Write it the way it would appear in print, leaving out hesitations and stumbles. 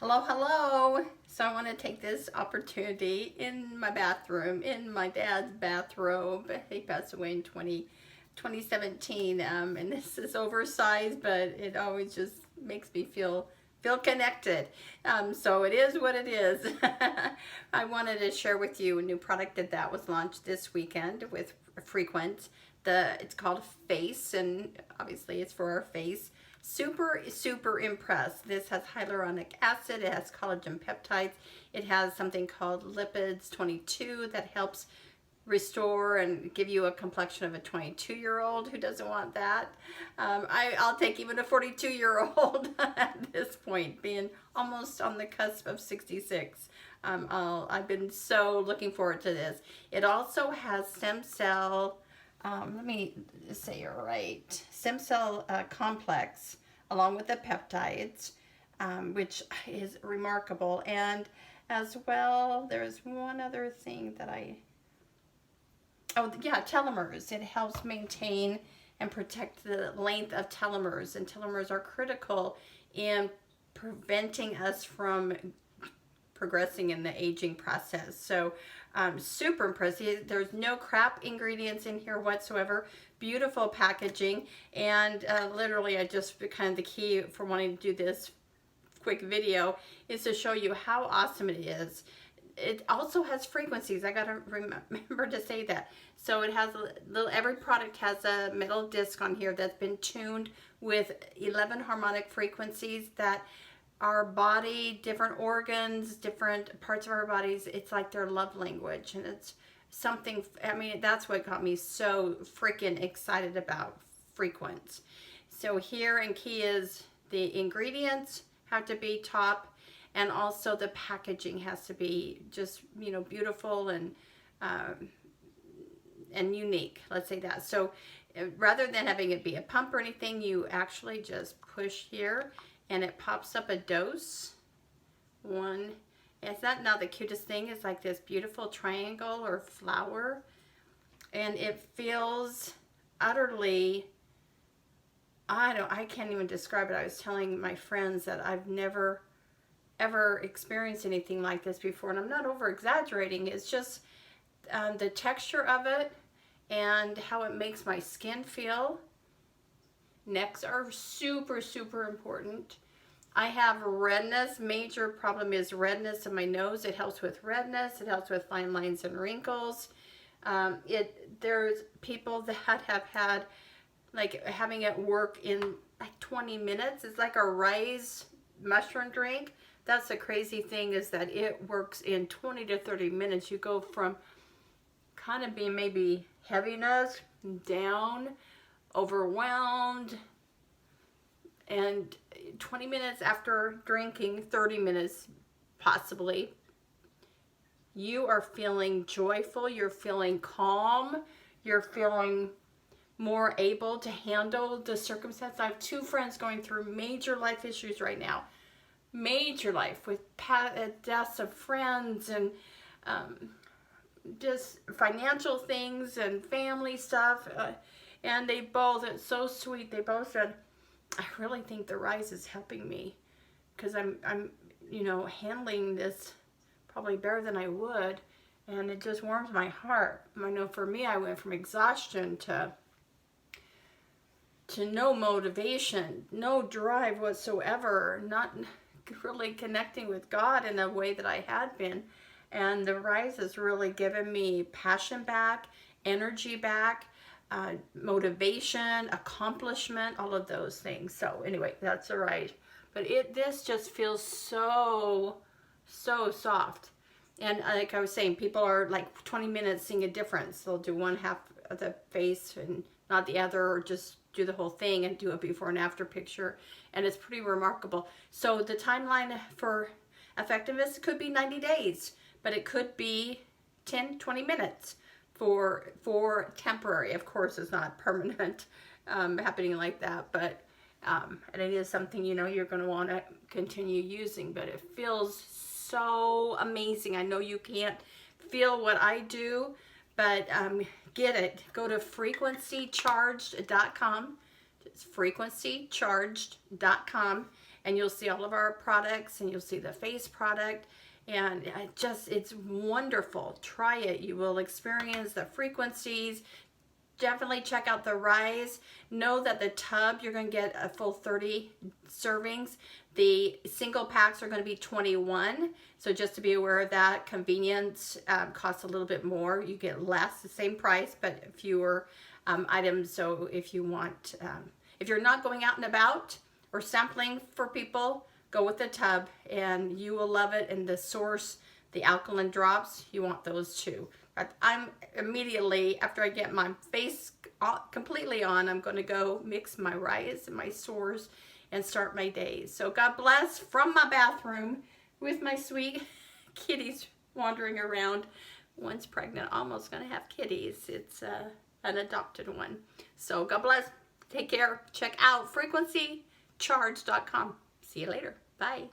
Hello, hello. So I want to take this opportunity in my bathroom, in my dad's bathrobe. He passed away in 2017, and this is oversized, but it always just makes me feel connected. So it is what it is. I wanted to share with you a new product that was launched this weekend with Frequent. It's called Face, and obviously it's for our face. Super impressed. This has hyaluronic acid, it has collagen peptides, it has something called lipids 22 that helps restore and give you a complexion of a 22-year-old. Who doesn't want that? I'll take even a 42-year-old at this point, being almost on the cusp of 66. I've been so looking forward to this. It also has stem cell, let me say it right, stem cell complex along with the peptides, which is remarkable. And as well, there's one other thing that telomeres. It helps maintain and protect the length of telomeres, and telomeres are critical in preventing us from progressing in the aging process. So super impressive. There's no crap ingredients in here whatsoever. Beautiful packaging, and literally I just kind of the key for wanting to do this quick video is to show you how awesome it is. It also has frequencies. I gotta remember to say that. So it has every product has a metal disc on here that's been tuned with 11 harmonic frequencies that our body, different organs, different parts of our bodies, it's like their love language. And it's something, I mean, that's what got me so freaking excited about Frequent. So here in key is the ingredients have to be top, and also the packaging has to be just, you know, beautiful and unique, let's say that. So rather than having it be a pump or anything, you actually just push here and it pops up a dose. One, it's not now the cutest thing is like this beautiful triangle or flower, and it feels utterly, I can't even describe it. I was telling my friends that I've never ever experienced anything like this before, and I'm not over exaggerating. It's just the texture of it and how it makes my skin feel. Necks are super important. I have redness. Major problem is redness in my nose. It helps with redness. It helps with fine lines and wrinkles. There's people that have had, like, having it work in like 20 minutes. It's like a rice mushroom drink. That's the crazy thing, is that it works in 20 to 30 minutes. You go from kind of being maybe heaviness, down, overwhelmed, and 20 minutes after drinking, 30 minutes possibly, you are feeling joyful, you're feeling calm, you're feeling more able to handle the circumstance. I have two friends going through major life issues right now. Major life, with deaths of friends and just financial things and family stuff. And they both, it's so sweet, they both said, I really think the rise is helping me, because I'm you know, handling this probably better than I would, and it just warms my heart. I know for me, I went from exhaustion to no motivation, no drive whatsoever, not really connecting with God in a way that I had been. And the rise has really given me passion back, energy back, motivation, accomplishment, all of those things. So anyway, that's the rise. But this just feels so soft. And like I was saying, people are like 20 minutes seeing a difference. They'll do one half of the face and not the other, or just do the whole thing and do a before and after picture, and it's pretty remarkable. So the timeline for effectiveness could be 90 days, but it could be 10-20 minutes for temporary. Of course, it's not permanent happening like that, but and it is something, you know, you're going to want to continue using. But it feels so amazing. I know you can't feel what I do, but get it. Go to frequencycharged.com. It's frequencycharged.com, and you'll see all of our products, and you'll see the face product, and it's wonderful. Try it. You will experience the frequencies. Definitely check out the Rise. Know that the tub, you're going to get a full 30 servings. The single packs are going to be 21. So just to be aware of that, convenience costs a little bit more. You get less, the same price, but fewer items. So if you want, if you're not going out and about or sampling for people, go with the tub and you will love it. And the Source, the alkaline drops, you want those too. I'm immediately, after I get my face completely on, I'm going to go mix my Rise and my Source and start my days. So God bless from my bathroom with my sweet kitties wandering around. One's pregnant, almost going to have kitties. It's an adopted one. So God bless. Take care. Check out frequencycharge.com. See you later. Bye.